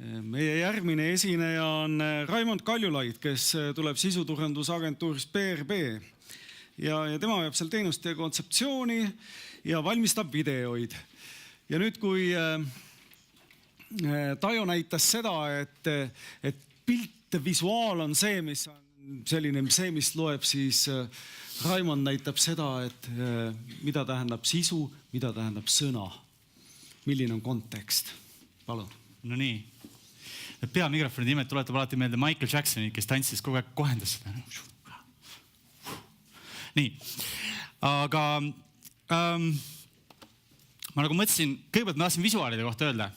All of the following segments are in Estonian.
Meie järgmine esineja on Raimond Kaljulaid, kes tuleb sisuturundusagentuurist PRB ja tema veab seal teenust ja kontseptsiooni ja valmistab videoid. Ja nüüd, kui Taio näitas seda, et pilt, visuaal on see, mis on selline, mis loeb, siis Raimond näitab seda, et mida tähendab sisu, mida tähendab sõna. Milline on kontekst? Palun. No nii. Peamikrofoni nimed tuletab alati meelde Michael Jacksoni, kes tantsis kogu aeg kohendas seda. Nii. Aga ma nagu mõtlesin, kõigepealt ma tahtsin visuaalide kohta öelda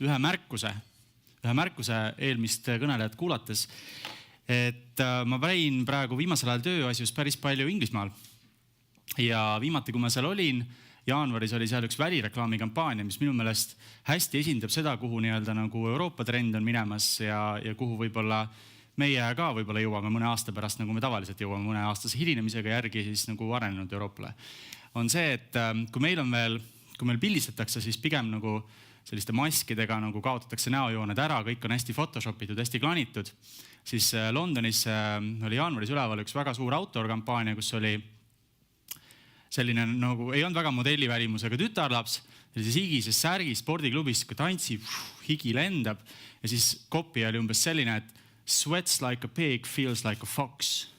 ühe märkuse eelmist kõnelejat kuulates, et ma pärin praegu viimasel ajal tööasjus päris palju Inglismaal. Ja viimati, kui ma seal olin, jaanuaris oli seal üks välireklaami kampaania, mis minu meelest hästi esindab seda, kuhu nii-öelda nagu Euroopa trend on minemas ja kuhu võib-olla meie ka võib-olla jõuame mõne aasta pärast, nagu me tavaliselt jõuame mõne aastase hilinemisega järgi siis nagu arenenud Euroopale. On see, et kui meil pildistatakse, siis pigem nagu selliste maskidega nagu kaotatakse näojooned ära, kõik on hästi photoshopitud, hästi klanitud. Siis Londonis oli jaanuaris üleval üks väga suur outdoor-kampaania, kus oli selline nagu, ei olnud väga modellivälimusega tütarlaps, sellises higises särgis spordiklubis, kui tantsib, higi lendab ja siis kopi oli umbes selline, et sweats like a pig, feels like a fox.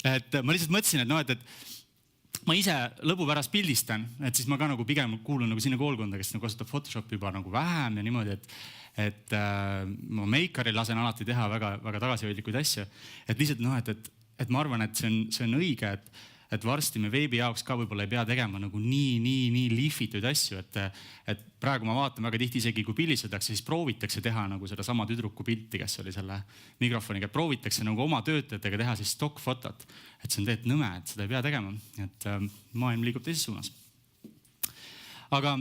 Et ma lihtsalt mõtlesin, et ma ise lõbu pärast pildistan, et siis ma ka nagu pigem kuulun nagu sinna koolkonda, kes nagu kasutab Photoshopi juba nagu vähem ja niimoodi, et ma Makeril lasen alati teha väga, väga tagasihoidlikuid asju. Et lihtsalt et ma arvan, et see on õige, et varsti me veebi jaoks ka võib-olla ei pea tegema nagu nii liifituid asju, et praegu ma vaatan väga tihti isegi, kui pildistatakse, siis proovitakse teha nagu seda sama tüdruku pilti, kes oli selle mikrofoniga, proovitakse nagu oma töötajatega teha siis stock-fotot, et see on tegelikult nõme, et seda ei pea tegema, et maailm liigub teises suunas. Aga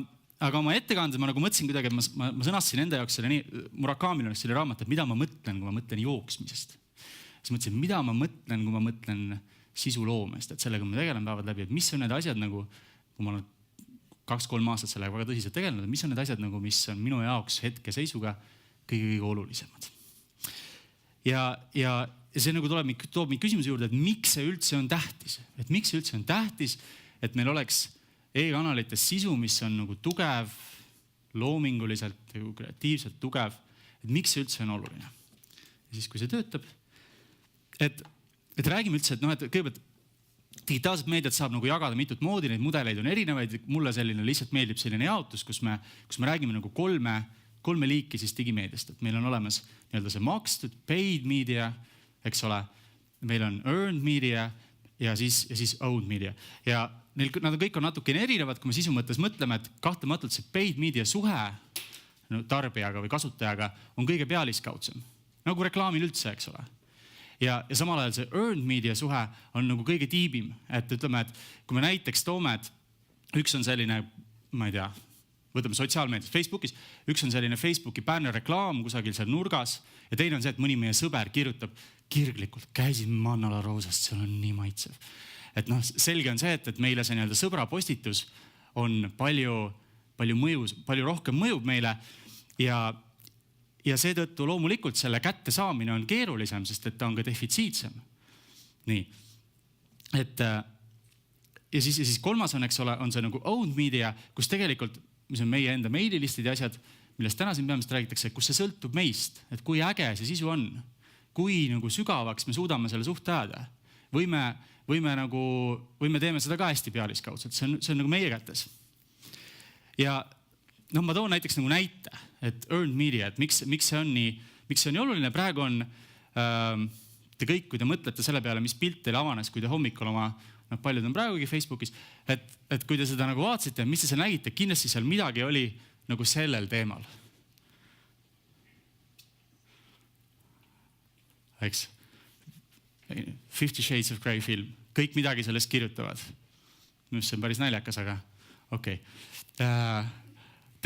oma ettekandes ma nagu mõtlesin kuidagi, et ma sõnastasin enda jaoks selle nii, Murakamil on selle raamat, et mida ma mõtlen, kui ma mõtlen jooksmisest. Siis mõtlesin, mida ma mõtlen, kui ma mõtlen sisuloomest, et sellega me tegelen päevad läbi, et mis on need asjad nagu, kui ma olen 2-3 aastat sellega väga tõsiselt tegelenud, mis on need asjad nagu, mis on minu jaoks hetke seisuga kõige olulisemad. Ja see nagu toob mind küsimuse juurde, et miks see üldse on tähtis? Et miks see üldse on tähtis, et meil oleks e-kanalites sisu, mis on nagu tugev, loominguliselt, kreatiivselt tugev, et miks see üldse on oluline? Ja siis, kui see töötab, et räägime üldse, et kõigepealt digitaalset meediat saab nagu jagada mitut moodi, neid mudeleid on erinevaid, mulle selline lihtsalt meeldib selline jaotus, kus me räägime nagu kolme liiki siis digimeediast, et meil on olemas nii-öelda see makstud, paid media, eks ole, meil on earned media ja siis owned media. Ja nad kõik on natukene erinevad, kui me sisu mõttes mõtleme, et kahtlematult see paid media suhe tarbijaga või kasutajaga on kõige pealiskaudsem, nagu reklaamil üldse, eks ole. Ja samal ajal see earned media suhe on nagu kõige tiibim, et ütleme, et kui me näiteks toome, et üks on selline, ma ei tea, võtame sotsiaalmeedias Facebookis, üks on selline Facebooki bannerreklaam kusagil seal nurgas ja teine on see, et mõni meie sõber kirjutab kirglikult, käisin Mannala Roosast, seal on nii maitsev. Et selge on see, et meile see nii-öelda sõbra postitus on palju rohkem mõjub meile ja seetõttu loomulikult selle kätte saamine on keerulisem, sest et ta on ka defitsiitsem. Nii. Ja siis kolmas on, eks ole, on see nagu owned media, kus tegelikult, mis on meie enda meililistid ja asjad, millest täna siin peamiselt räägitakse, kus see sõltub meist, et kui äge see sisu on, kui nagu sügavaks me suudame selle suhte ajada, või me teeme seda ka hästi pealiskaudselt, see on nagu meie kätes. Ja ma toon näiteks nagu näite, et earned media, et miks see on nii oluline. Praegu on te kõik, kui te mõtlete selle peale, mis pilt teil avanes, kui te hommikul paljud on praegugi Facebookis, et kui te seda nagu vaatasite, mis te seal nägite, kindlasti seal midagi oli nagu sellel teemal. Eks? 50 Shades of Grey film. Kõik midagi sellest kirjutavad. See on päris naljakas, aga okei.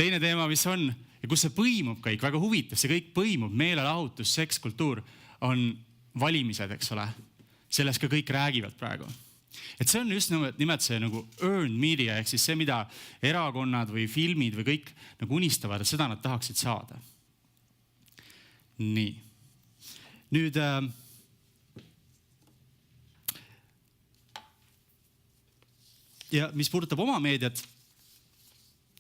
Teine teema, mis on, ja kus see põimub kõik, väga huvitav, see kõik põimub, meelelahutus, sekskultuur, on valimised, eks ole. Sellest ka kõik räägivad praegu. et see on just nimelt see nagu earned media ehk siis see, mida erakonnad või filmid või kõik nagu unistavad, et seda nad tahaksid saada. Nii. Nüüd ja mis puudutab oma meediat,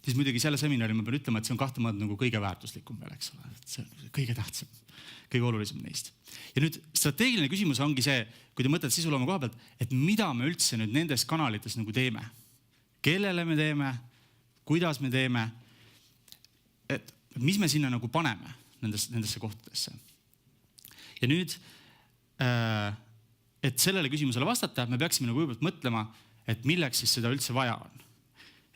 siis muidugi selle seminari ma pean ütlema, et see on kahtlemata nagu kõige väärtuslikum veel, eks ole. See on kõige tähtsam, kõige olulisem neist. Ja nüüd strateegiline küsimus ongi see, kui te mõtlete sisuloome koha pealt, et mida me üldse nüüd nendes kanalites nagu teeme. Kellele me teeme, kuidas me teeme, et mis me sinna nagu paneme nendesse kohtadesse. Ja nüüd, et sellele küsimusele vastata, me peaksime nagu kõigepealt mõtlema, et milleks siis seda üldse vaja on.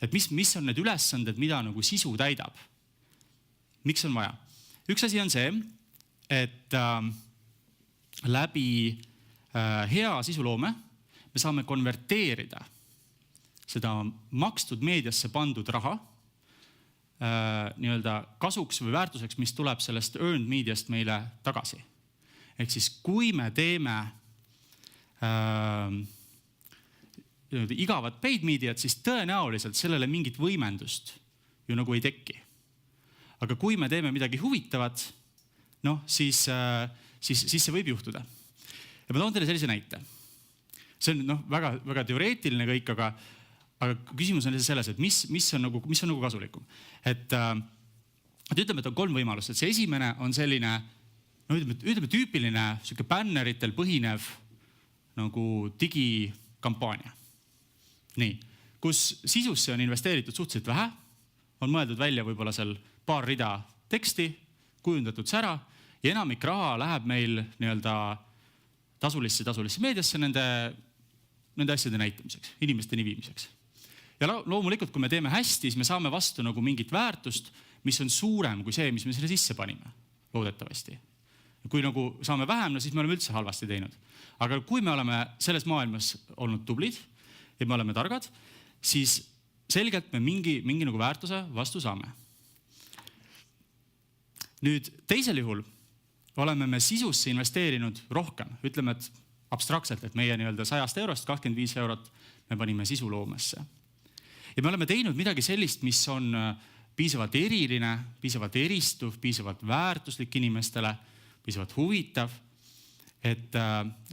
Et mis on need ülesanded, mida nagu sisu täidab. Miks on vaja? Üks asi on see, et läbi hea sisuloome me saame konverteerida seda makstud meediasse pandud raha nii-öelda kasuks või väärtuseks, mis tuleb sellest earned mediast meile tagasi. Ehk siis kui me teeme igavat paid mediat, siis tõenäoliselt sellele mingit võimendust ju nagu ei teki. Aga kui me teeme midagi huvitavat, siis see võib juhtuda. Ja ma toon teile sellise näite. See on väga, väga teoreetiline kõik, aga küsimus on selles, et mis on nagu kasulikum. Et ütleme, et on 3 võimalust. Et see esimene on selline, ütleme tüüpiline bänneritel põhinev nagu digikampaania. Nii, kus sisusse on investeeritud suhteliselt vähe, on mõeldud välja võib-olla seal paar rida teksti, kujundatud sära ja enamik raha läheb meil nii-öelda tasulisse meediasse nende asjade näitamiseks, inimesteni viimiseks. Ja loomulikult, kui me teeme hästi, siis me saame vastu nagu mingit väärtust, mis on suurem kui see, mis me sinna sisse panime, loodetavasti. Kui nagu saame vähem, siis me oleme üldse halvasti teinud. Aga kui me oleme selles maailmas olnud tublid ja me oleme targad, siis selgelt me mingi nagu väärtuse vastu saame. Nüüd teisel juhul oleme me sisusse investeerinud rohkem. Ütleme, et abstraktselt, et meie nii-öelda 100 eurost 25 eurot me panime sisuloomesse. Ja me oleme teinud midagi sellist, mis on piisavalt eriline, piisavalt eristuv, piisavalt väärtuslik inimestele, piisavalt huvitav, et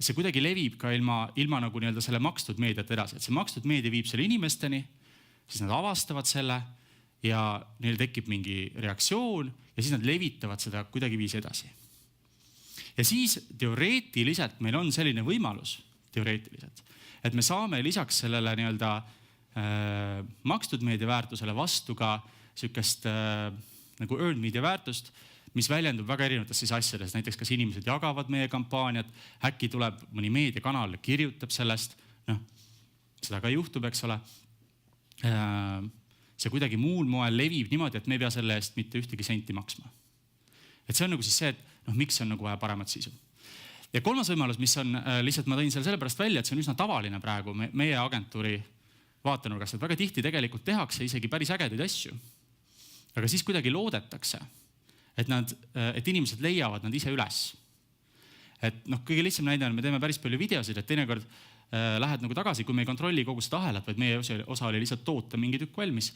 see kuidagi levib ka ilma nagu nii-öelda selle makstud meediat edasi. Et see makstud meedia viib selle inimesteni, siis nad avastavad selle ja neil tekib mingi reaktsioon ja siis nad levitavad seda kuidagi viisi edasi. Ja siis teoreetiliselt meil on selline võimalus, et me saame lisaks sellele nii-öelda makstud meedia väärtusele vastu ka sükest nagu earned media väärtust, mis väljendub väga erinevates asjades. Näiteks kas inimesed jagavad meie kampaaniat, äkki tuleb mõni meediakanal, kirjutab sellest, seda ka juhtub, eks ole. See kuidagi muul moel levib niimoodi, et me ei pea selle eest mitte ühtegi senti maksma. Et see on nagu siis see, et miks on nagu vaja paremat sisu. Ja kolmas võimalus, mis on lihtsalt ma tõin selle sellepärast välja, et see on üsna tavaline praegu meie agentuuri vaatenurgast, et väga tihti tegelikult tehakse isegi päris ägedaid asju. Aga siis kuidagi loodetakse, et inimesed leiavad nad ise üles. Et kõige lihtsam näide on, me teeme päris palju videosid, et teinekord lähed nagu tagasi, kui me ei kontrolli kogu seda ahelat, vaid meie osa oli lihtsalt toota mingi tükk valmis.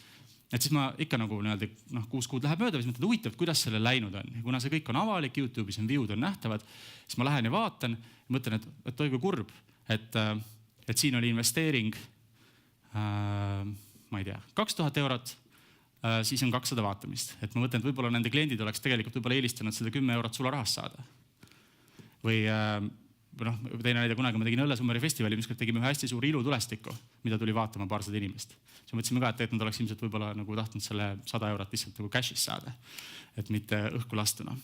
Et siis ma ikka nagu 6 kuud läheb mööda, siis mõtled huvitav, kuidas selle läinud on. Ja kuna see kõik on avalik, YouTube'is on view'd on nähtavad, siis ma lähen ja vaatan ja mõtlen, et toigu kurb, et siin oli investeering ma ei tea, 2000 eurot, siis on 200 vaatamist. Et ma mõtlen, et võib-olla nende kliendid oleks tegelikult võib-olla eelistanud seda 10 eurot sularahast saada. Või teine näide, kunagi ma tegin Õllesummeri festivali, mis tegime ühe hästi suur ilutulestiku, mida tuli vaatama paarsada inimest. Siis mõtlesime ka, et nad oleks ilmselt võib-olla nagu tahtnud selle 100 eurot lihtsalt nagu cash'is saada, et mitte õhku lastuna.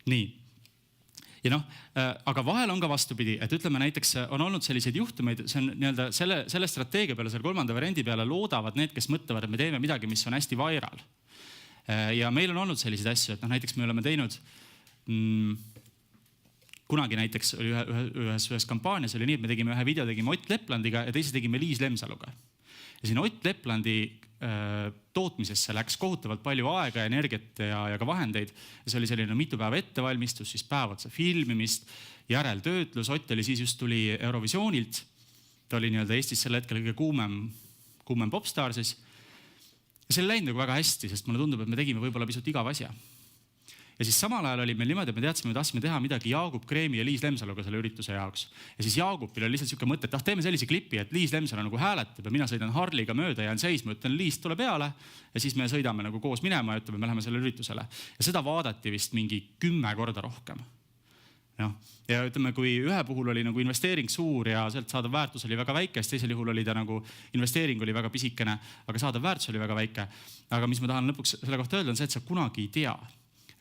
Nii. Ja aga vahel on ka vastupidi, et ütleme näiteks on olnud selliseid juhtumeid, see on nii-öelda selle strateegia peale, selle 3. variandi peale loodavad need, kes mõtlevad, et me teeme midagi, mis on hästi viral. Ja meil on olnud selliseid asju, et näiteks me oleme teinud kunagi näiteks oli ühes kampaanias oli nii, et me tegime ühe video, tegime Ott Leplandiga ja teise tegime Liis Lemsaluga. Ja siin Ott Leplandi tootmisesse läks kohutavalt palju aega, energiat ja ka vahendeid. Ja see oli selline mitu päeva ettevalmistus, siis päev otsa filmimist, järeltöötlus. Ott oli siis just tuli Eurovisioonilt ta oli nii-öelda Eestis sel hetkel kõige kuumem popstaar siis. Ja see läinud nagu väga hästi, sest mulle tundub, et me tegime võib-olla pisut igav asja. Ja siis samal ajal oli meil niimoodi, et me teadsime, et tahtsime teha midagi Jaagup Kreemi ja Liis Lemsaluga selle ürituse jaoks. Ja siis Jaagupil oli lihtsalt siuke mõte, et teeme sellise klipi, et Liis Lemsalu nagu hääletab ja mina sõidan Harliga mööda, jään seisma, ütlen Liis tule peale ja siis me sõidame nagu koos minema ja ütleme, me läheme selle üritusele. Ja seda vaadati vist mingi 10 korda rohkem. Ja ütleme, kui ühe puhul oli nagu investeering suur ja sealt saadav väärtus oli väga väike, teisel juhul oli ta nagu investeering oli väga pisikene, aga saadav väärtus oli väga väike. Aga mis ma tahan lõpuks selle kohta öelda on see, et sa kunagi ei tea.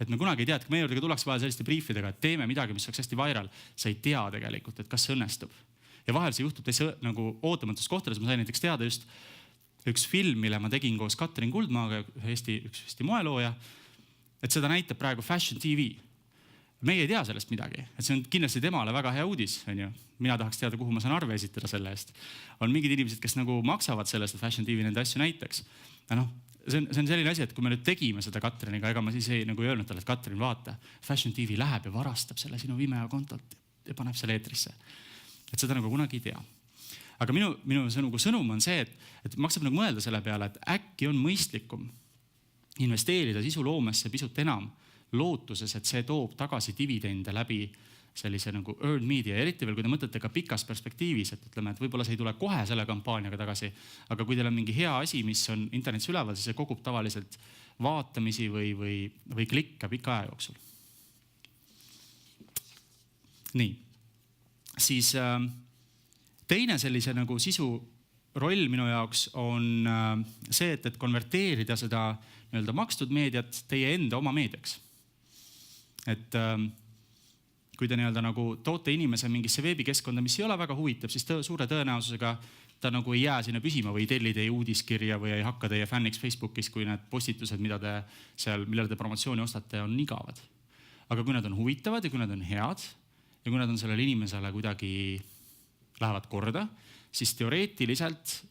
Et me kunagi ei tea, et meie juurde tullakse vahel selliste briifidega, et teeme midagi, mis oleks hästi viral. Sa ei tea tegelikult, et kas see õnnestub. Ja vahel see juhtub täitsa nagu ootamatus kohtades. Ma sain näiteks teada just üks film, mille ma tegin koos Katrin Kuldmaaga, üks Eesti moelooja, et seda näitab praegu Fashion TV. Meie ei tea sellest midagi, et see on kindlasti temale väga hea uudis. Mina tahaks teada, kuhu ma saan arve esitada selle eest. On mingid inimesed, kes nagu maksavad sellest, et Fashion TV nende asju näiteks. Ja see on selline asi, et kui me nüüd tegime seda Katriniga, ega ma siis ei nagu öelnud talle, et Katrin, vaata, Fashion TV läheb ja varastab selle sinu Vimeo kontolt ja paneb selle eetrisse. Et seda nagu kunagi ei tea. Aga minu sõnum on see, et maksab nagu mõelda selle peale, et äkki on mõistlikum investeerida sisuloomesse pisut enam lootuses, et see toob tagasi dividende läbi sellise nagu earned media. Eriti veel, kui te mõtlete ka pikas perspektiivis, et ütleme, et võib-olla see ei tule kohe selle kampaaniaga tagasi, aga kui teil on mingi hea asi, mis on internetis üleval, siis see kogub tavaliselt vaatamisi või klikke pika aja jooksul. Nii. Siis teine sellise nagu sisu roll minu jaoks on see, et konverteerida seda nii-öelda makstud meediat teie enda oma meediaks. Et kui te nii-öelda nagu toote inimese mingisse veebikeskkonda, mis ei ole väga huvitav, siis suure tõenäosusega ta nagu ei jää sinna püsima või ei telli teie uudiskirja või ei hakka teie fänniks Facebookis, kui need postitused, millele te promotsiooni ostate, on igavad. Aga kui nad on huvitavad ja kui nad on head ja kui nad on sellele inimesele kuidagi lähevad korda, siis teoreetiliselt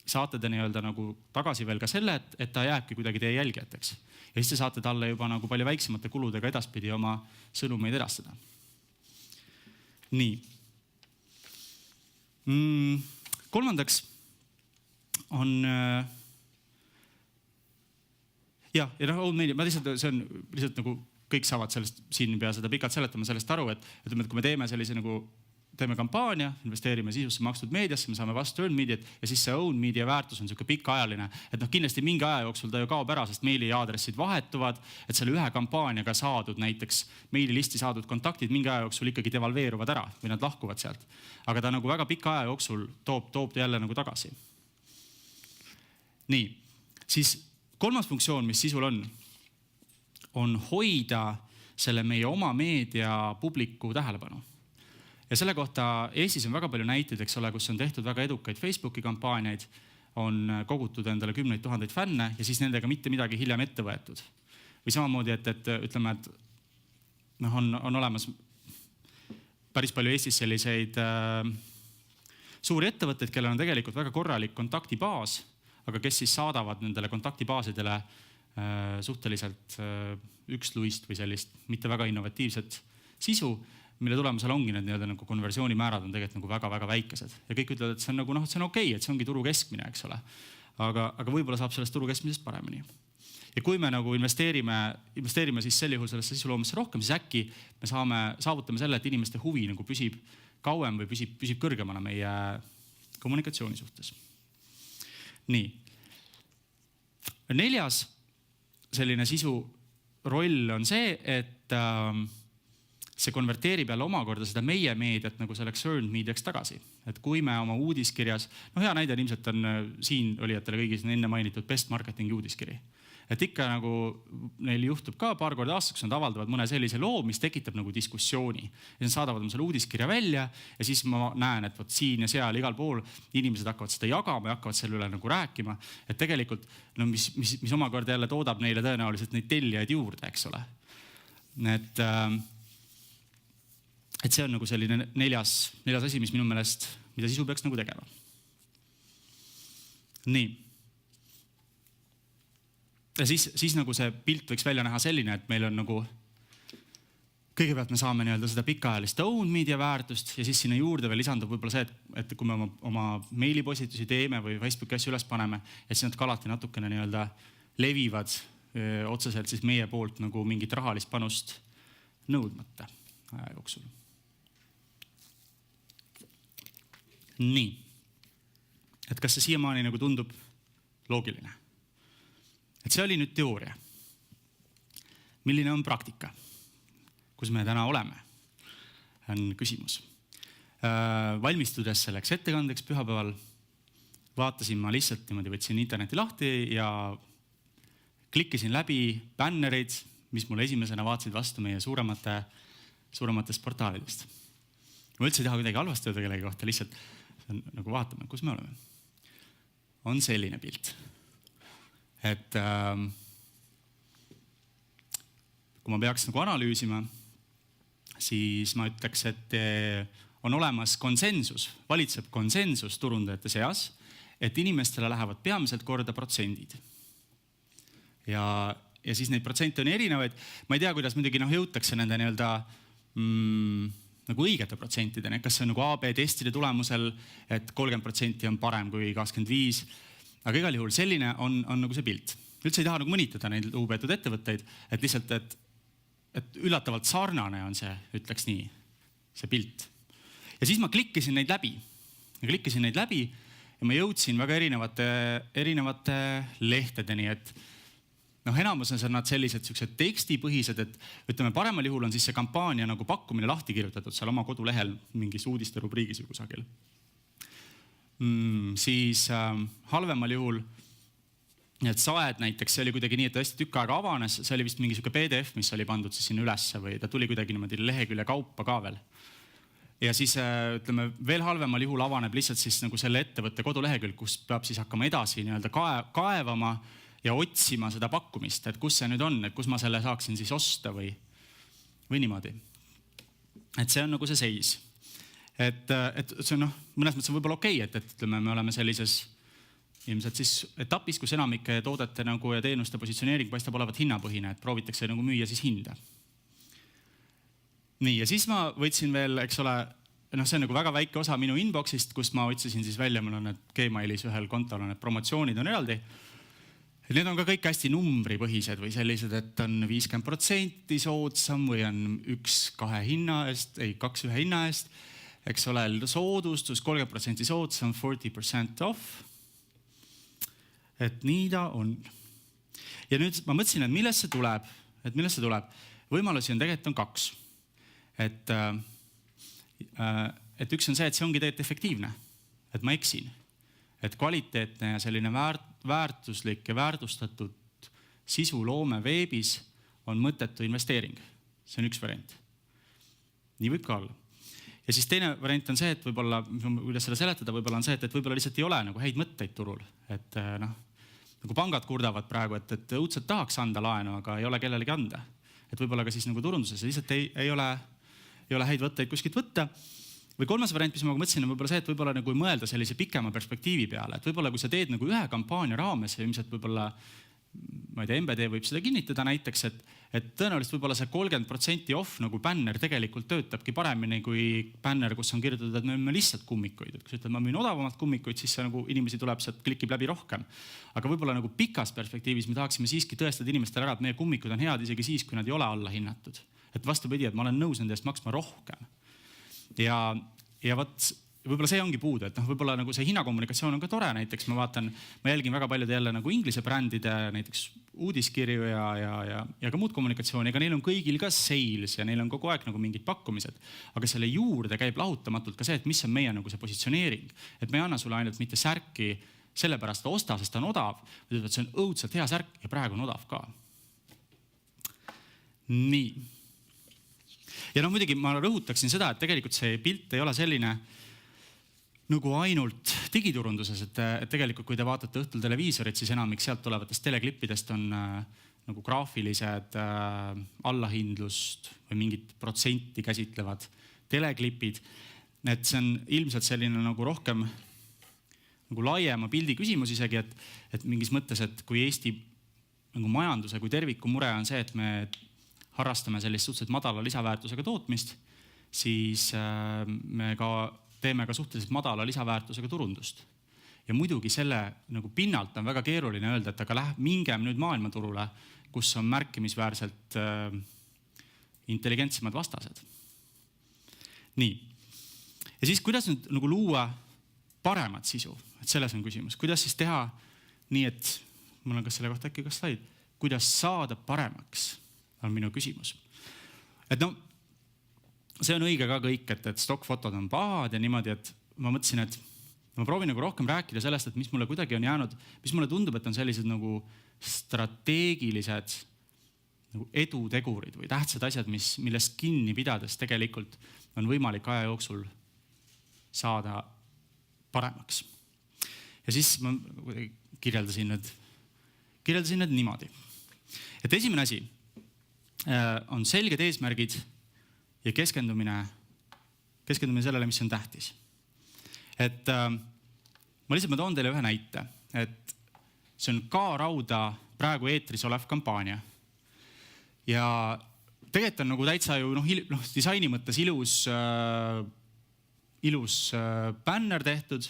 saate te nii-öelda nagu tagasi veel ka selle, et ta jääbki kuidagi teie jälgijateks. Ja siis te saate talle juba nagu palju väiksemate kuludega edaspidi oma sõnumeid edastada. Nii. Kolmandaks on ma lihtsalt, see on lihtsalt nagu kõik saavad sellest, siin pea seda pikalt seletama sellest aru, et ütleme, et kui me teeme sellise nagu teeme kampaania, investeerime sisusse makstud meediasse, me saame vastu earned mediat ja siis see owned media väärtus on selline pikaajaline, et kindlasti mingi aja jooksul ta ju kaob ära, sest meiliaadressid vahetuvad, et selle ühe kampaaniaga saadud näiteks meililisti saadud kontaktid mingi aja jooksul ikkagi devalveeruvad ära või nad lahkuvad sealt. Aga ta nagu väga pika aja jooksul toob jälle nagu tagasi. Nii, siis kolmas funktsioon, mis sisul on hoida selle meie oma meedia publiku tähelepanu. Ja selle kohta Eestis on väga palju näiteid, eks ole, kus on tehtud väga edukaid Facebooki kampaaniaid, on kogutud endale 10 000 fänne ja siis nendega mitte midagi hiljem ette võetud. Või samamoodi, et ütleme, et on olemas päris palju Eestis selliseid suuri ettevõtteid, kellel on tegelikult väga korralik kontaktibaas, aga kes siis saadavad nendele kontaktibaasidele suhteliselt üksluist või sellist mitte väga innovatiivset sisu, mille tulemusel ongi need nii-öelda nagu konversioonimäärad on tegelikult nagu väga-väga väikesed. Ja kõik ütlevad, et see on nagu see on okei, et see ongi turu keskmine, eks ole. Aga võib-olla saab sellest turu keskmisest paremini. Ja kui me nagu investeerime siis sel juhul sellesse sisuloomesse rohkem, siis äkki me saavutame selle, et inimeste huvi nagu püsib kauem või püsib kõrgemana meie kommunikatsiooni suhtes. Nii. 4. selline sisu roll on see, et see konverteerib jälle omakorda seda meie meediat nagu selleks earned mediaks tagasi. Et kui me oma uudiskirjas, hea näide ilmselt on siin olijatele kõigis enne mainitud best marketingi uudiskiri. Et ikka nagu neil juhtub ka paar korda aastaks, nad avaldavad mõne sellise loo, mis tekitab nagu diskussiooni. Ja nad saadavad selle uudiskirja välja ja siis ma näen, et siin ja seal igal pool inimesed hakkavad seda jagama ja hakkavad selle üle nagu rääkima. Et tegelikult, mis omakorda jälle toodab neile tõenäoliselt neid tellijaid juurde, eks ole. Et see on nagu selline neljas asi, mis minu meelest, mida sisu peaks nagu tegema. Nii. Ja siis nagu see pilt võiks välja näha selline, et meil on nagu kõigepealt me saame nii-öelda seda pikaajalist own media väärtust ja siis sinna juurde veel lisandub võib-olla see, et kui me oma meilipostitusi teeme või Facebooki asju üles paneme, et siis nad ka alati natukene nii-öelda levivad otseselt siis meie poolt nagu mingit rahalist panust nõudmata aja jooksul. Nii. Et kas see siiamaani nagu tundub loogiline? Et see oli nüüd teooria. Milline on praktika? Kus me täna oleme, on küsimus. Valmistudes selleks ettekandeks pühapäeval vaatasin ma lihtsalt niimoodi, võtsin interneti lahti ja klikkisin läbi bännereid, mis mulle esimesena vaatasid vastu meie suurematest portaalidest. Ma üldse ei taha kuidagi halvasti öelda kellegi kohta, lihtsalt nagu vaatame, kus me oleme. On selline pilt. Et kui ma peaks nagu analüüsima, siis ma ütleks, et on olemas konsensus, valitseb konsensus turundajate seas, et inimestele lähevad peamiselt korda protsendid. Ja siis neid protsente on erinevaid. Ma ei tea, kuidas muidugi jõutakse nende nii-öelda nagu õigete protsentideni, kas see on nagu AB testide tulemusel, et 30% on parem kui 25%, aga igal juhul selline on nagu see pilt. Üldse ei taha nagu mõnitada neid lugupeetud ettevõtteid, et lihtsalt, et üllatavalt sarnane on see, ütleks nii, see pilt. Ja siis ma klikkisin neid läbi ja ma jõudsin väga erinevate lehtedeni, et enamus on nad sellised tekstipõhised, et ütleme paremal juhul on siis see kampaania nagu pakkumine lahti kirjutatud seal oma kodulehel mingis uudiste rubriigis või kusagil. Siis halvemal juhul et saed näiteks, see oli kuidagi nii, et hästi tükk aega avanes, see oli vist mingi siuke PDF, mis oli pandud siis sinna ülesse või ta tuli kuidagi niimoodi lehekülje kaupa ka veel. Ja siis ütleme veel halvemal juhul avaneb lihtsalt siis nagu selle ettevõtte kodulehekülg, kus peab siis hakkama edasi nii-öelda kaevama ja otsima seda pakkumist, et kus see nüüd on, et kus ma selle saaksin siis osta või niimoodi. Et see on nagu see seis. Et see on mõnes mõttes on võib-olla okei, et ütleme, me oleme sellises ilmselt siis etapis, kus enamike toodete nagu ja teenuste positsioneering paistab olevat hinnapõhine, et proovitakse nagu müüa siis hinda. Nii, ja siis ma võtsin veel, eks ole, see on nagu väga väike osa minu inboxist, kus ma otsisin siis välja, mul on need Gmailis ühel kontol, need promotsioonid on eraldi. Need on ka kõik hästi numbripõhised või sellised, et on 50% soodsam või on 2 hinna eest, 2 ühe hinna eest, eks ole, soodustus, 30% soodsam, 40% off. Et nii ta on. Ja nüüd ma mõtlesin, et millest see tuleb. Võimalusi on tegelikult on 2. Et üks on see, et see ongi tegelikult efektiivne. Et ma eksin. Et kvaliteetne ja selline väärtuslik ja väärtustatud sisuloome veebis on mõttetu investeering. See on üks variant. Nii võib ka olla. Ja siis teine variant on see, et võib-olla, kuidas seda seletada, võib-olla on see, et võib-olla lihtsalt ei ole nagu häid mõtteid turul. Et nagu pangad kurdavad praegu, et õudselt tahaks anda laenu, aga ei ole kellelegi anda. Et võib-olla ka siis nagu turunduses lihtsalt ei ole häid võtteid kuskilt võtta. Või kolmas variant, mis ma mõtlesin, on võib-olla see, et võib-olla nagu mõelda sellise pikema perspektiivi peale. Et võib-olla kui sa teed nagu ühe kampaania raames ja ilmselt võib-olla ma ei tea, MBD võib seda kinnitada näiteks, et tõenäoliselt võib-olla see 30% off nagu bänner tegelikult töötabki paremini kui bänner, kus on kirjutatud, et me müüme lihtsalt kummikuid. Et kui sa ütled, ma müün odavamalt kummikuid, siis see nagu inimesi tuleb, sealt klikib läbi rohkem. Aga võib-olla nagu pikas perspektiivis me tahaksime siiski tõestada inimestele ära, et meie kummikud on head isegi siis, kui nad ei ole alla hinnatud. Et vastupidi, et ma olen nõus nende eest maksma rohkem. Ja võib-olla see ongi puudu, et võib-olla nagu see hinnakommunikatsioon on ka tore, näiteks ma jälgin väga paljude jälle nagu inglise brändide, näiteks uudiskirju ja ka muud kommunikatsiooni, aga neil on kõigil ka sales ja neil on kogu aeg nagu mingid pakkumised. Aga selle juurde käib lahutamatult ka see, et mis on meie nagu see positsioneering. Et me ei anna sulle ainult mitte särki sellepärast osta, sest ta on odav, vaid see on õudselt hea särk ja praegu on odav ka. Nii. Ja muidugi ma rõhutaksin seda, et tegelikult see pilt ei ole selline nagu ainult digiturunduses, et tegelikult kui te vaatate õhtul televiisorit, siis enamik sealt tulevatest teleklippidest on nagu graafilised allahindlust või mingit protsenti käsitlevad teleklipid. Et see on ilmselt selline nagu rohkem nagu laiema pildi küsimus isegi, et mingis mõttes, et kui Eesti nagu majanduse kui terviku mure on see, et me harrastame sellist suhteliselt madala lisaväärtusega tootmist, siis me teeme ka suhteliselt madala lisaväärtusega turundust. Ja muidugi selle nagu pinnalt on väga keeruline öelda, et aga mingem nüüd maailmaturule, kus on märkimisväärselt intelligentsemad vastased. Nii. Ja siis kuidas nüüd nagu luua paremat sisu? Et selles on küsimus. Kuidas siis teha nii, et mul on kas selle kohta äkki ka slaid, kuidas saada paremaks, on minu küsimus. Et no, see on õige ka kõik, et stockfotod on pahad ja niimoodi, et ma mõtlesin, et ma proovin nagu rohkem rääkida sellest, et mis mulle kuidagi on jäänud, mis mulle tundub, et on sellised nagu strateegilised nagu edutegurid või tähtsad asjad, millest kinni pidades tegelikult on võimalik aja jooksul saada paremaks. Ja siis ma kirjeldasin need niimoodi. Et esimene asi on selged eesmärgid ja keskendumine sellele, mis on tähtis. Et ma toon teile ühe näite, et see on K-Rauda praegu eetris olev kampaania. Ja tegelikult on nagu täitsa ju disaini mõttes ilus bänner tehtud,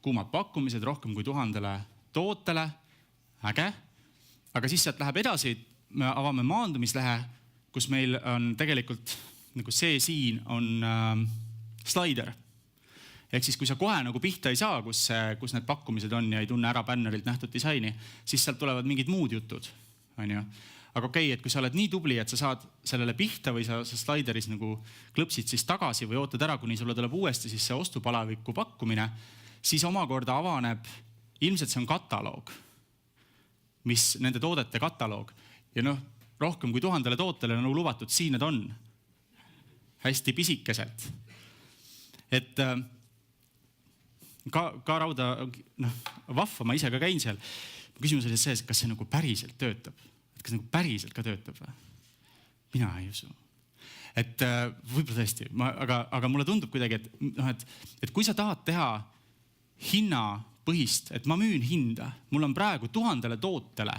kuumad pakkumised rohkem kui 1000 tootele, äge. Aga siis sealt läheb edasi, me avame maandumislehe, kus meil on tegelikult nagu see siin on slider. Ehk siis, kui sa kohe nagu pihta ei saa, kus need pakkumised on ja ei tunne ära bännerilt nähtud disaini, siis sealt tulevad mingid muud jutud. Aga okei, et kui sa oled nii tubli, et sa saad sellele pihta või sa slideris nagu klõpsid siis tagasi või ootad ära, kuni sulle tuleb uuesti siis see ostupalaviku pakkumine, siis omakorda avaneb, ilmselt see on kataloog, mis nende toodete kataloog. Ja rohkem kui 1000 tootele on lubatud, siin need on. Hästi pisikeselt. Et K-Rauda, vahva, ma ise ka käin seal. Küsimus oli see, kas see nagu päriselt töötab. Et kas nagu päriselt ka töötab või? Mina ei usu. Et võib-olla tõesti, aga mulle tundub kuidagi, et kui sa tahad teha hinnapõhist, et ma müün hinda, mul on praegu 1000 tootele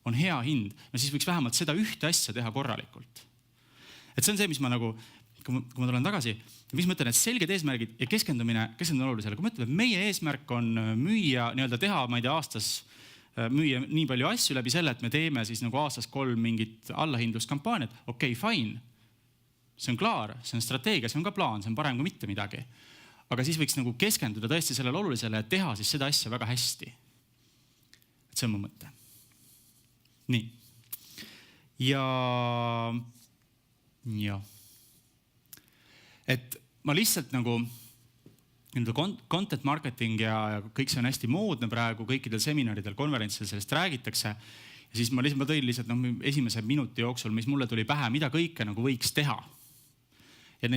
on hea hind, siis võiks vähemalt seda ühte asja teha korralikult. Et see on see, mis ma nagu, kui ma tulen tagasi, mis ma ütlen, et selged eesmärgid ja keskendumine olulisele. Kui ma ütlen, et meie eesmärk on müüa, teha, ma ei tea, aastas müüa nii palju asju läbi selle, et me teeme siis nagu aastas 3 mingit allahindluskampaaniat. Okei, fine. See on klaar, see on strateegia, see on ka plaan, see on parem kui mitte midagi. Aga siis võiks nagu keskenduda tõesti sellele olulisele, et teha siis seda asja väga hästi. Et see on mu mõte. Nii. Ja. Et ma lihtsalt nagu content marketing ja kõik see on hästi moodne praegu, kõikidel seminaridel, konverentsidel sellest räägitakse. Ja siis ma tõin lihtsalt esimese minuti jooksul, mis mulle tuli pähe, mida kõike nagu võiks teha. Ja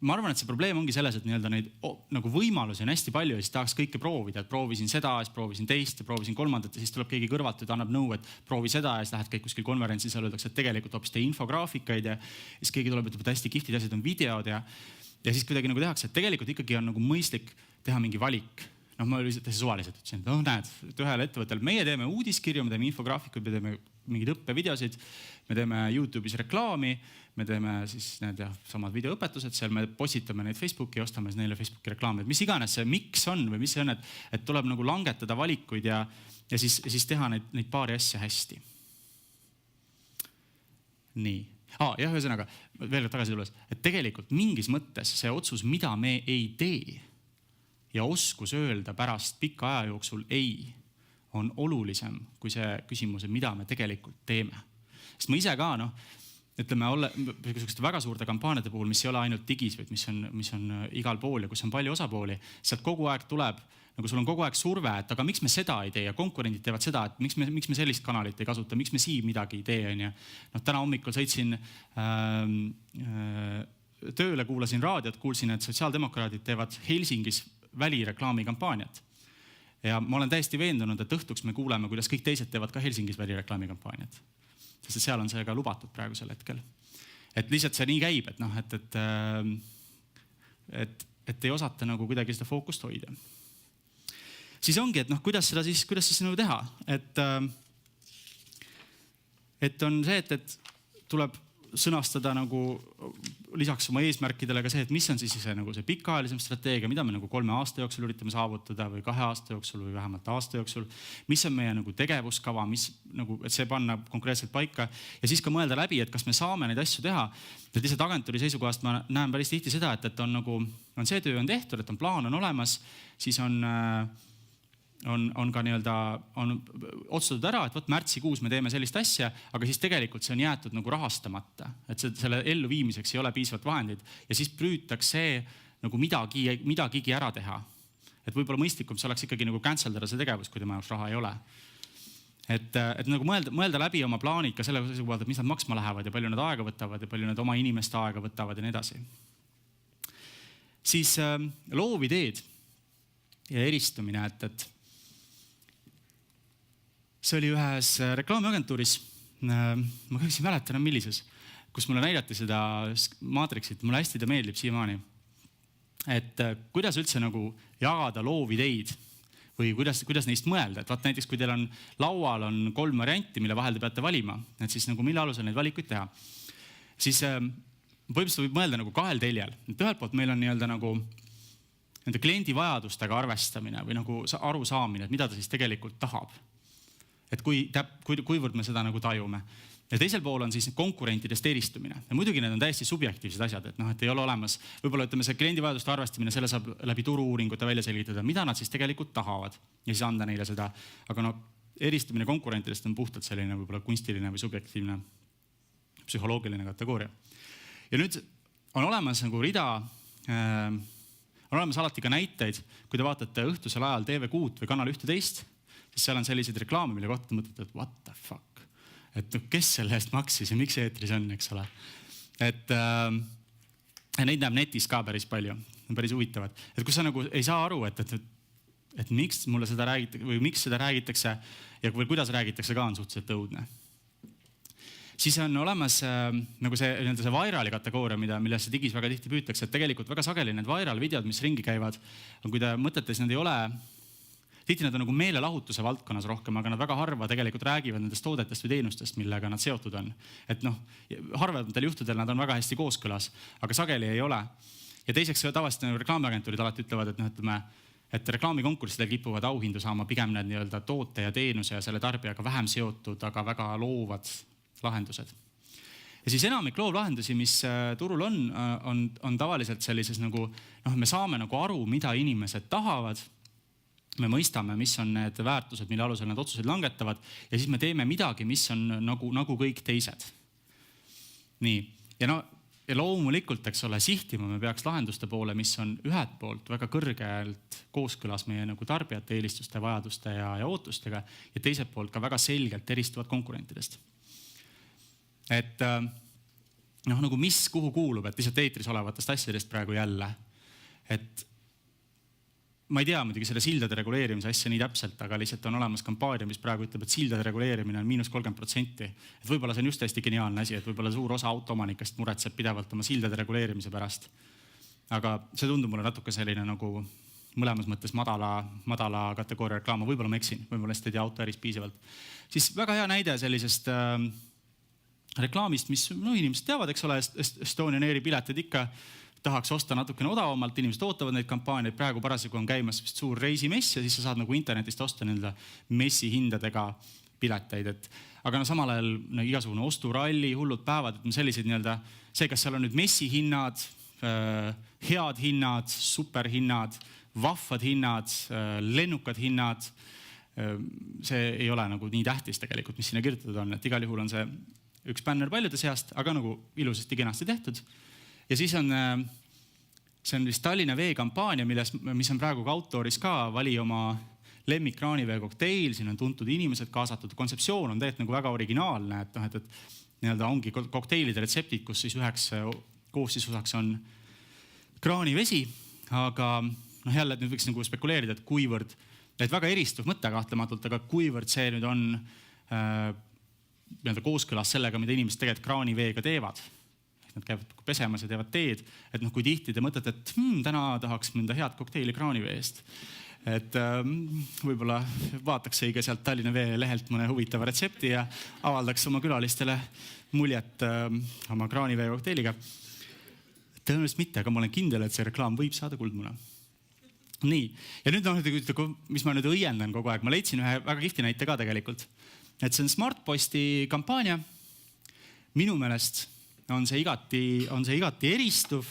ma arvan, et see probleem ongi selles, et neid nagu võimalusi on hästi palju ja siis tahaks kõike proovida. Et proovisin seda, siis proovisin teist ja proovisin kolmandat ja siis tuleb keegi kõrvalt ja annab nõu, et proovi seda ja siis lähed kõik kuskil konverentsil, seal öeldakse, et tegelikult hoopis tee infograafikaid ja siis keegi tuleb, et hästi kihvtid asjad on videod ja siis kuidagi nagu tehakse, et tegelikult ikkagi on nagu mõistlik teha mingi valik. Ma lihtsalt täiesti suvaliselt ütlesin, et näed, et ühel ettevõttel meie teeme uudiskirju, me teeme infograafikuid, me teeme mingid õppevideosid, me teeme YouTube'is reklaami, me teeme siis samad videoõpetused, seal me postitame neid Facebooki ja ostame neile Facebooki reklaami. Mis iganes see miks on või mis see on, et tuleb nagu langetada valikuid ja siis teha neid paari asja hästi. Nii. Jah, ühesõnaga, veel tagasi tulles, et tegelikult mingis mõttes see otsus, mida me ei tee ja oskus öelda pärast pika aja jooksul ei, on olulisem kui see küsimus, mida me tegelikult teeme. Sest ma ise ka, ütleme, väga suurte kampaaniate puhul, mis ei ole ainult digis, vaid mis on igal pool ja kus on palju osapooli, sealt kogu aeg tuleb, nagu sul on kogu aeg surve, et aga miks me seda ei tee ja konkurendid teevad seda, et miks me sellist kanalit ei kasuta, miks me siin midagi ei tee. Täna hommikul sõitsin tööle, kuulasin raadiot, kuulsin, et sotsiaaldemokraadid teevad Helsingis välireklaamikampaaniat. Ja ma olen täiesti veendunud, et õhtuks me kuuleme, kuidas kõik teised teevad ka Helsingis välireklaamikampaaniat. Sest seal on see ka lubatud praegusel hetkel. Et lihtsalt see nii käib, et ei osata nagu kuidagi seda fookust hoida. Siis ongi, et kuidas siis nagu teha. Et on see, et tuleb sõnastada nagu lisaks oma eesmärkidele ka see, et mis on siis see, nagu see pikaajalisem strateegia, mida me nagu 3 aasta jooksul üritame saavutada või 2 aasta jooksul või vähemalt aasta jooksul, mis on meie nagu tegevuskava, mis nagu, et see panna konkreetselt paika ja siis ka mõelda läbi, et kas me saame neid asju teha. Et lihtsalt agentuuri seisukohast ma näen päris tihti seda, et on nagu, on see töö on tehtud, et on plaan on olemas, siis on ka nii-öelda, on otsustatud ära, et võt märtsikuus me teeme sellist asja, aga siis tegelikult see on jäetud nagu rahastamata, et selle elluviimiseks ei ole piisavalt vahendid ja siis prüütaks see nagu midagigi ära teha. Et võib-olla mõistlikum see oleks ikkagi nagu canceldada see tegevus, kui tema jaoks raha ei ole. Et nagu mõelda läbi oma plaanid ka selle seisukohalt, et mis nad maksma lähevad ja palju nad aega võtavad ja palju nad oma inimeste aega võtavad ja nii edasi. Siis loovideed ja eristumine, et see oli ühes reklaamiagentuuris, ma kõigsin mäletan, millises, kus mulle näidati seda Matrixit, mulle hästi ta meeldib siiamaani. Et kuidas üldse nagu jagada loovideid või kuidas neist mõelda, et vaat näiteks kui teil on laual on 3 varianti, mille vahel te peate valima, et siis nagu mille alusel neid valikuid teha, siis põhimõtteliselt võib mõelda nagu 2 teljel. Et ühelt poolt meil on nii-öelda nagu nende kliendi vajadustega arvestamine või nagu aru saamine, et mida ta siis tegelikult tahab. Et kuivõrd me seda nagu tajume. Ja teisel pool on siis konkurentidest eristumine. Ja muidugi need on täiesti subjektiivsed asjad, et ei ole olemas, võib-olla ütleme see kliendi vajaduste arvestamine, selle saab läbi turu-uuringute välja selgitada, mida nad siis tegelikult tahavad ja siis anda neile seda. Aga eristumine konkurentidest on puhtalt selline võib-olla kunstiline või subjektiivne psühholoogiline kategooria. Ja nüüd on olemas nagu rida, on olemas alati ka näiteid, kui te vaatate õhtusel ajal TV6 või kanal 11, siis seal on selliseid reklaame, mille kohta te mõtlete, et what the fuck, et kes selle eest maksis ja miks eetris on, eks ole. Et neid näeb netis ka päris palju, päris huvitavad. Et kus sa nagu ei saa aru, et miks mulle seda räägitakse või miks seda räägitakse ja kuidas räägitakse ka on suhteliselt õudne. Siis on olemas nagu see virali kategooria, millesse digis väga tihti püütakse, et tegelikult väga sageli need viral videod, mis ringi käivad, kui te mõtlete, siis nad ei ole, tihti nad on nagu meelelahutuse valdkonnas rohkem, aga nad väga harva tegelikult räägivad nendest toodetest või teenustest, millega nad seotud on. Et harvematel juhtudel nad on väga hästi kooskõlas, aga sageli ei ole. Ja teiseks tavaliselt reklaamiagentuurid alati ütlevad, et reklaamikonkurssidel kipuvad auhindu saama pigem need nii-öelda toote ja teenuse ja selle tarbijaga vähem seotud, aga väga loovad lahendused. Ja siis enamik loovlahendusi, mis turul on tavaliselt sellises nagu, me saame nagu aru, mida inimesed tahavad. Me mõistame, mis on need väärtused, mille alusel need otsused langetavad ja siis me teeme midagi, mis on nagu kõik teised. Nii. Ja loomulikult, eks ole, sihtima me peaks lahenduste poole, mis on ühelt poolt väga kõrgelt kooskõlas meie nagu tarbijate eelistuste, vajaduste ja ootustega ja teiselt poolt ka väga selgelt eristuvad konkurentidest. Et nagu mis kuhu kuulub, et lihtsalt eetris olevatest asjadest praegu jälle. Et ma ei tea muidugi selle sildade reguleerimise asja nii täpselt, aga lihtsalt on olemas kampaania, mis praegu ütleb, et sildade reguleerimine on –30%. Et võib-olla see on just hästi geniaalne asi, et võib-olla suur osa autoomanikest muretseb pidevalt oma sildade reguleerimise pärast. Aga see tundub mulle natuke selline nagu mõlemas mõttes madala kategooria reklaama, võib-olla ma eksin, võib-olla ei tea autoäris piisavalt. Siis väga hea näide sellisest reklaamist, mis inimesed teavad, eks ole, Estonian Airi piletid ikka tahaks osta natukene odavamalt, inimesed ootavad neid kampaaniaid, praegu parasjagu on käimas vist suur reisimess ja siis sa saad nagu internetist osta nende messi hindadega pileteid. Aga samal ajal igasugune osturalli, hullud päevad, et sellised nii-öelda, see, kas seal on nüüd messi hinnad, head hinnad, superhinnad, vahvad hinnad, lennukad hinnad, see ei ole nagu nii tähtis tegelikult, mis sinna kirjutatud on, et igal juhul on see üks bänner paljude seast, aga nagu ilusasti kenasti tehtud. Ja siis see on vist Tallinna Vee kampaania, mis on praegu ka autoris ka, vali oma lemmik kraanivee kokteil, siin on tuntud inimesed kaasatud. Kontseptsioon on tegelikult nagu väga originaalne, et nii-öelda ongi kokteilide retseptid, kus siis üheks koostisosaks on kraanivesi, aga jälle nüüd võiks nagu spekuleerida, et kuivõrd, et väga eristuv mõte kahtlematult, aga kuivõrd see nüüd on kooskõlas sellega, mida inimesed tegelikult kraaniveega teevad. Nad käivad pesemas ja teevad teed, et kui tihti te mõtlete, et täna tahaks mõnda head kokteili kraanivee eest. et võib-olla vaataks õige sealt Tallinna Vee lehelt mõne huvitava retsepti ja avaldaks oma külalistele muljet oma kraanivee kokteiliga. Tõenäoliselt mitte, aga ma olen kindel, et see reklaam võib saada kuldmuna. Nii, ja nüüd mis ma nüüd õiendan kogu aeg, ma leidsin ühe väga kihvti näite ka tegelikult. Et see on Smartposti kampaania. Minu meelest on see igati eristuv.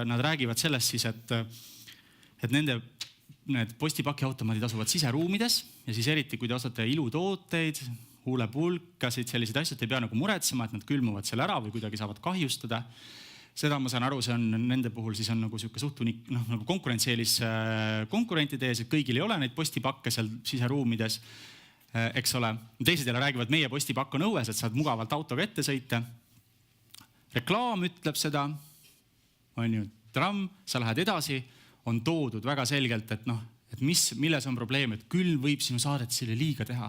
Nad räägivad sellest siis, et need postipakiautomaadid asuvad siseruumides ja siis eriti, kui te ostate ilutooteid, huulepulkasid, selliseid asjad, ei pea nagu muretsema, et nad külmuvad selle ära või kuidagi saavad kahjustada. Seda ma saan aru, see on nende puhul siis on nagu sihuke suhtunik, nagu konkurentsieelis konkurentide ees, et kõigil ei ole neid postipakke seal siseruumides, eks ole. Teised jälle räägivad, meie postipakk on õues, et saad mugavalt autoga ette sõita. Reklaam ütleb seda, on ju tramm, sa lähed edasi, on toodud väga selgelt, et milles on probleem, et küll võib sinu saadetisele liiga teha.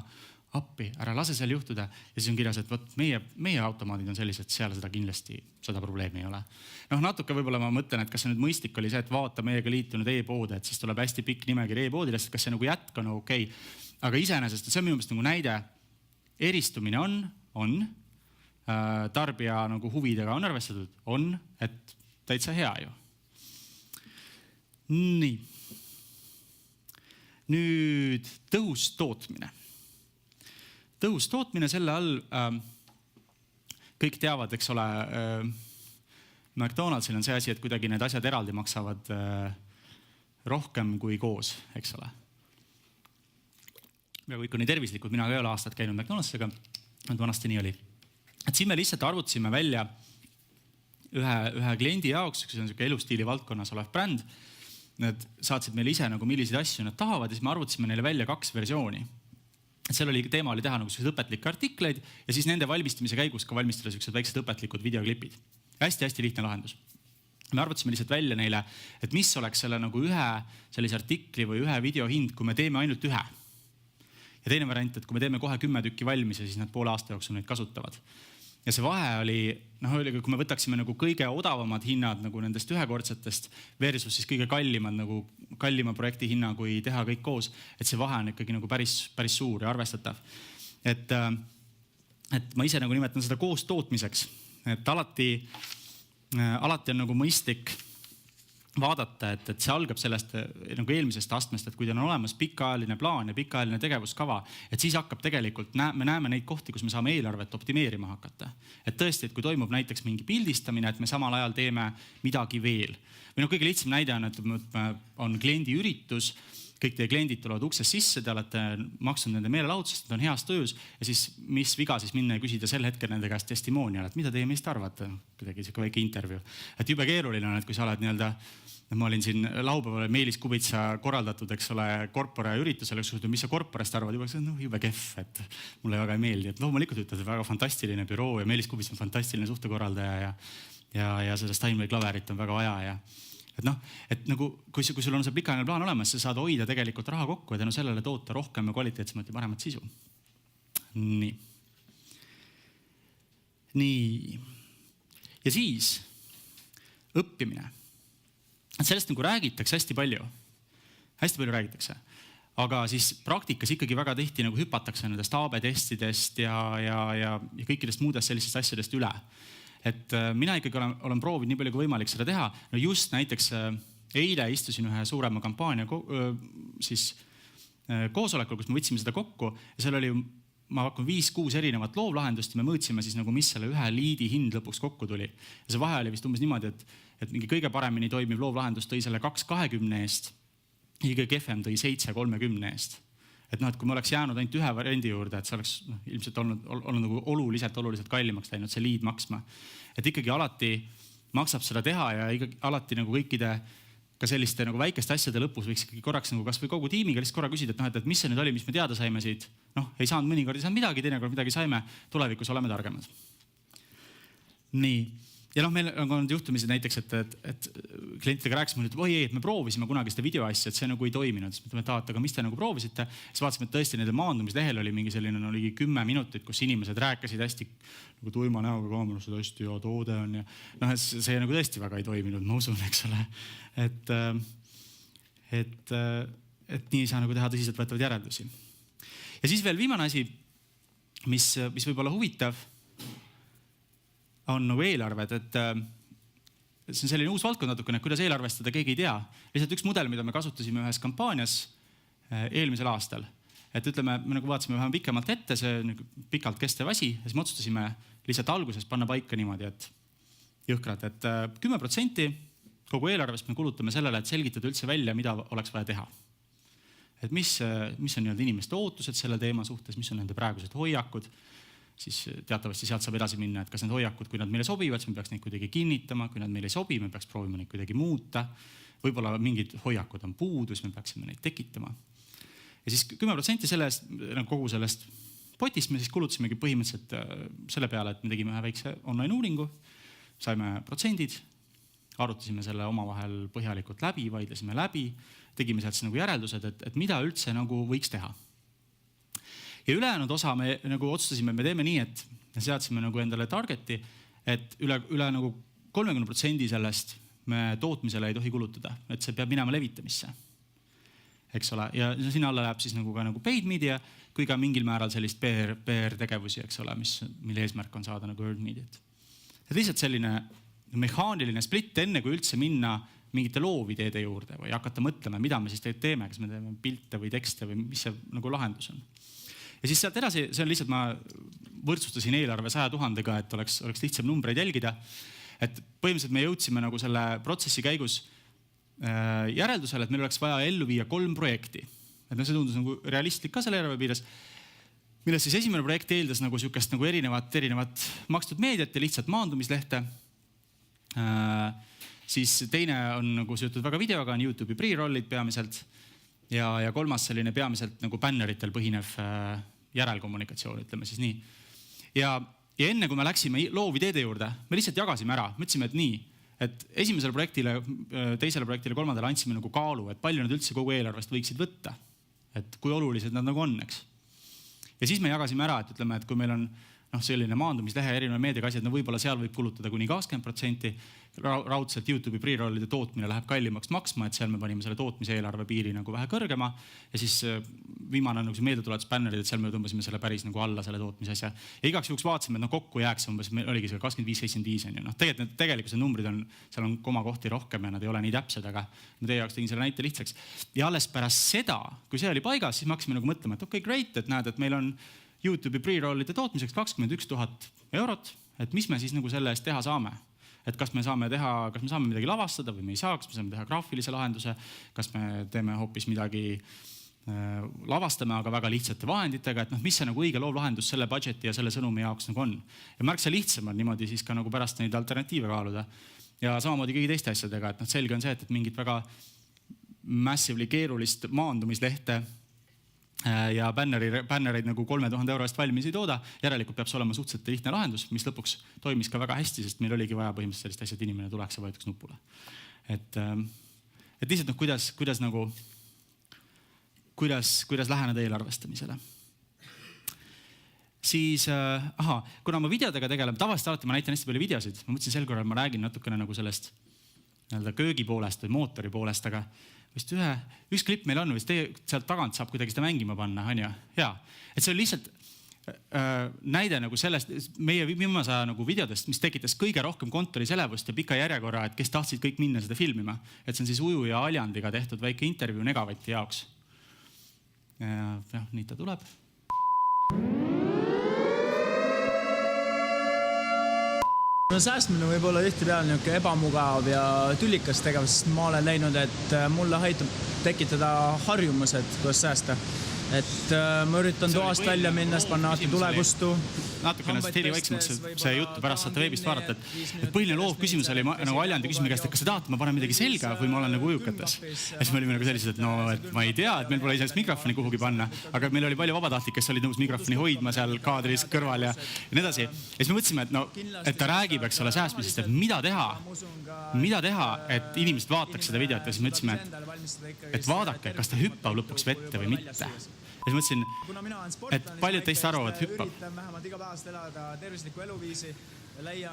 Appi, ära lase seal juhtuda. Ja siis on kirjas, et võt, meie automaadid on sellised, seal seda kindlasti seda probleemi ei ole. Natuke võib-olla ma mõtlen, et kas see nüüd mõistlik oli see, et vaata meiega liitunud e-poode, et siis tuleb hästi pikk nimekiri e-poodidest, kas see nagu jätk on okei. Aga iseenesest, see on minu meelest nagu näide, eristumine on, tarbija nagu huvidega on arvestatud, on, et täitsa hea ju. Nii. Nüüd tõhus tootmine. Tõhus tootmine selle all, kõik teavad, eks ole, McDonald'sil on see asi, et kuidagi need asjad eraldi maksavad rohkem kui koos, eks ole. Peaaegu ikka nii tervislikud, mina ei ole aastat käinud McDonald'siga, et vanasti nii oli. Et siin me lihtsalt arvutasime välja ühe kliendi jaoks, kes on selline elustiili valdkonnas olev bränd, nad saatsid meile ise nagu milliseid asju nad tahavad ja siis me arvutasime neile välja 2 versiooni. Seal oli teema oli teha nagu õpetlikke artikleid ja siis nende valmistamise käigus ka valmistada sellised väiksed õpetlikud videoklipid. Hästi lihtne lahendus. Me arvutasime lihtsalt välja neile, et mis oleks selle nagu ühe sellise artikli või ühe video hind, kui me teeme ainult ühe. Ja teine variant, et kui me teeme kohe 10 tükki valmis ja siis nad poole aasta jooksul neid kasutavad. Ja see vahe oli, kui me võtaksime nagu kõige odavamad hinnad nagu nendest ühekordsetest versus siis kõige kallima projekti hinna, kui teha kõik koos, et see vahe on ikkagi nagu päris suur ja arvestatav. Et ma ise nagu nimetan seda koos tootmiseks, et alati on nagu mõistlik vaadata, et see algab sellest nagu eelmisest astmest, et kui teil on olemas pikaajaline plaan ja pikaajaline tegevuskava, et siis hakkab tegelikult, me näeme neid kohti, kus me saame eelarvet optimeerima hakata. Et tõesti, et kui toimub näiteks mingi pildistamine, et me samal ajal teeme midagi veel. Või kõige lihtsam näide on, et on kliendi üritus, kõik teie kliendid tulevad uksest sisse, te olete maksnud nende meelelahutusest, nad on heas töös ja siis mis viga siis minna ja küsida sel hetkel nende käest testimonial, et mida teie meist arvate, kuidagi siuke väike intervju. Et jube keeruline on, et kui sa oled ma olin siin laupäeval Meelis Kubitsa korraldatud, eks ole, korpora üritusele, mis sa korporest arvad, jube kehv, et mulle väga ei meeldi. Et loomulikult ütled, väga fantastiline büroo ja Meelis Kubits on fantastiline suhtekorraldaja ja seda Steinway Klaverit on väga vaja ja et nagu, kui sul on see pikaajaline plaan olemas, sa saad hoida tegelikult raha kokku ja tänu sellele toota rohkem ja kvaliteetsemat ja paremat sisu. Nii. Ja siis õppimine. Sellest nagu räägitakse hästi palju. Hästi palju räägitakse. Aga siis praktikas ikkagi väga tihti nagu hüpatakse nendest AB-testidest ja kõikidest muudest sellistest asjadest üle. Et mina ikkagi olen proovinud nii palju kui võimalik seda teha. Just näiteks eile istusin ühe suurema kampaania koosolekul, kus me võtsime seda kokku ja seal oli, ma pakun 5-6 erinevat loovlahendust ja me mõõtsime siis nagu, mis selle ühe liidi hind lõpuks kokku tuli. Ja see vahe oli vist umbes niimoodi, et mingi kõige paremini toimiv loovlahendus tõi selle 2.20 eest, kõige kehvem tõi 7.30 eest. Et kui me oleks jäänud ainult ühe variandi juurde, et see oleks ilmselt olnud nagu oluliselt kallimaks läinud see liid maksma. Et ikkagi alati maksab seda teha ja alati nagu kõikide ka selliste nagu väikeste asjade lõpus võiks ikkagi korraks nagu kas või kogu tiimiga lihtsalt korra küsida, et mis see nüüd oli, mis me teada saime siit. Ei saanud mõnikord, ei saanud midagi, teinekord midagi saime, tulevikus oleme targemad. Nii. ja noh, meil on olnud juhtumised näiteks, et klientidega rääkisime, et oi ei, et me proovisime kunagi seda videoasja, et see nagu ei toiminud. Siis mõtleme, et aga mis te nagu proovisite? Siis vaatasime, et tõesti nende maandumislehel oli mingi selline ligi 10 minutit, kus inimesed rääkisid hästi nagu tuima näoga kaameras, et hästi hea toode on. Ja noh, see nagu tõesti väga ei toiminud, ma usun, eks ole. Et nii ei saa nagu teha tõsiselt võetavad järeldusi. Ja siis veel viimane asi, mis võib olla huvitav, on nagu eelarved, et see on selline uus valdkond natukene, kuidas eelarvestada, keegi ei tea. Lihtsalt üks mudel, mida me kasutasime ühes kampaanias eelmisel aastal. Et ütleme, me nagu vaatasime vähem pikemalt ette, see pikalt kestev asi, ja siis me otsustasime lihtsalt alguses panna paika niimoodi, et jõhkrad, et 10% kogu eelarvest me kulutame sellele, et selgitada üldse välja, mida oleks vaja teha. Et mis on inimeste ootused selle teema suhtes, mis on nende praegused hoiakud, siis teatavasti sealt saab edasi minna, et kas need hoiakud, kui nad meile sobivad, siis me peaks neid kuidagi kinnitama, kui nad meile ei sobi, me peaks proovima neid kuidagi muuta. Võib-olla mingid hoiakud on puudu, siis me peaksime neid tekitama. Ja siis 10% sellest, kogu sellest potist me siis kulutusimegi põhimõtteliselt selle peale, et me tegime ühe väikse online uuringu, saime protsendid, arutasime selle omavahel põhjalikult läbi, vaidlesime läbi, tegime sealt nagu järeldused, et mida üldse nagu võiks teha. Ja ülejäänud osa me nagu otsustasime, et me teeme nii, et me seadsime nagu endale targeti, et üle nagu 30% sellest me tootmisele ei tohi kulutada, et see peab minema levitamisse. Eks ole, ja sinna alla läheb siis nagu ka nagu paid media, kui ka mingil määral sellist PR tegevusi, eks ole, mille eesmärk on saada nagu earned mediat. Et lihtsalt selline mehaaniline split enne, kui üldse minna mingite loovideede juurde või hakata mõtlema, mida me siis teeme, kas me teeme pilte või tekste või mis see nagu lahendus on. Ja siis sealt edasi, see on lihtsalt, ma võrdsustasin eelarve 100 000-ga, et oleks lihtsam numbreid jälgida. Et põhimõtteliselt me jõudsime nagu selle protsessi käigus järeldusele, et meil oleks vaja ellu viia 3 projekti. Et see tundus nagu realistlik ka selle eelarve piires, milles siis esimene projekt eeldas nagu sükest nagu erinevat makstud meediat ja lihtsalt maandumislehte. Siis teine on nagu seotud väga videoga, on YouTube'i pre-rollid peamiselt. Ja kolmas selline peamiselt nagu banneritel põhinev järelkommunikatsioon, ütleme siis nii. Ja enne, kui me läksime loovideede juurde, me lihtsalt jagasime ära. Mõtlesime, et nii, et esimesele projektile, teisele projektile, kolmandale andsime nagu kaalu, et palju nad üldse kogu eelarvest võiksid võtta. Et kui olulised nad nagu on, eks. Ja siis me jagasime ära, et ütleme, et kui meil on selline maandumislehe erineva meediaga asjad, võib-olla seal võib kulutada kuni 20%, raudselt YouTube'i pre-rollide tootmine läheb kallimaks maksma, et seal me panime selle tootmise eelarve piiri nagu vähe kõrgema ja siis viimane on nagu see meeldetuletus bännerid, et seal me tõmbasime selle päris nagu alla selle tootmise asja. Ja igaks juhuks vaatasime, et kokku jääks umbes, meil oligi see 25-75 on ju. Tegelikult see numbrid on, seal on komakohti rohkem ja nad ei ole nii täpsed, aga ma teie jaoks tegin selle näite lihtsaks. Ja alles pärast seda, kui see oli paigas, siis me hakkasime nagu mõtlema, et okei, great, et näed, et meil on YouTube'i pre-rollide tootmiseks 21 000 eurot, et mis me siis nagu selle eest teha saame? Et kas me saame midagi lavastada või me ei saa, kas me saame teha graafilise lahenduse, kas me teeme hoopis midagi lavastame, aga väga lihtsate vahenditega, et mis see nagu õige loovlahendus selle budgeti ja selle sõnumi jaoks nagu on. Ja märksa lihtsam on niimoodi siis ka nagu pärast neid alternatiive kaaluda. Ja samamoodi kõigi teiste asjadega, et selge on see, et mingit väga massively keerulist maandumislehte ja bännereid nagu 3000 euro eest valmis ei tooda. Järelikult peab see olema suhteliselt lihtne lahendus, mis lõpuks toimis ka väga hästi, sest meil oligi vaja põhimõtteliselt sellist asja, et inimene tuleks ja vajutaks nupule. Et lihtsalt kuidas läheneda eelarvestamisele. Siis, kuna ma videodega tegelen, tavaliselt alati ma näitan hästi palju videosid. Ma mõtlesin sel korral, ma räägin natukene nagu sellest köögi poolest või mootori poolest, aga vist üks klipp meil on, vist sealt tagant saab kuidagi seda mängima panna, on ju? Jaa, et see on lihtsalt näide nagu sellest, meie viimase aja nagu videodest, mis tekitas kõige rohkem kontori selevust ja pika järjekorra, et kes tahtsid kõik minna seda filmima. Et see on siis Uju ja Aljandiga tehtud väike intervjuu Negavati jaoks. Ja nii ta tuleb. No säästmine võib olla tihtipeale niisugune ebamugav ja tülikas tegevus, sest ma olen näinud, et mulle aitab tekitada harjumused, kuidas säästa. et ma üritan toast välja minnes, panna alati tulekustu. Natukene see heli vaiksemaks, see juttu pärast saate veebist vaadata, et põhiline loov küsimus oli nagu Aljandi küsimus käest, et kas sa tahad, ma panen midagi selga või ma olen nagu ujukates. Ja siis me olime nagu sellised, et no, et ma ei tea, et meil pole iseenesest mikrofoni kuhugi panna, aga meil oli palju vabatahtlik, kes olid nõus mikrofoni hoidma seal kaadris kõrval ja nii edasi. Ja siis me mõtlesime, et no, et ta räägib, eks ole, säästmisest, et mida teha, et inimesed vaataks seda videot ja siis mõtlesime, et vaadake, kas ta hüppab lõpuks vette või mitte. Ja siis mõtlesin, et paljud teist arvavad, hüppab. Vähemalt igapäevast elada tervislikku eluviisi.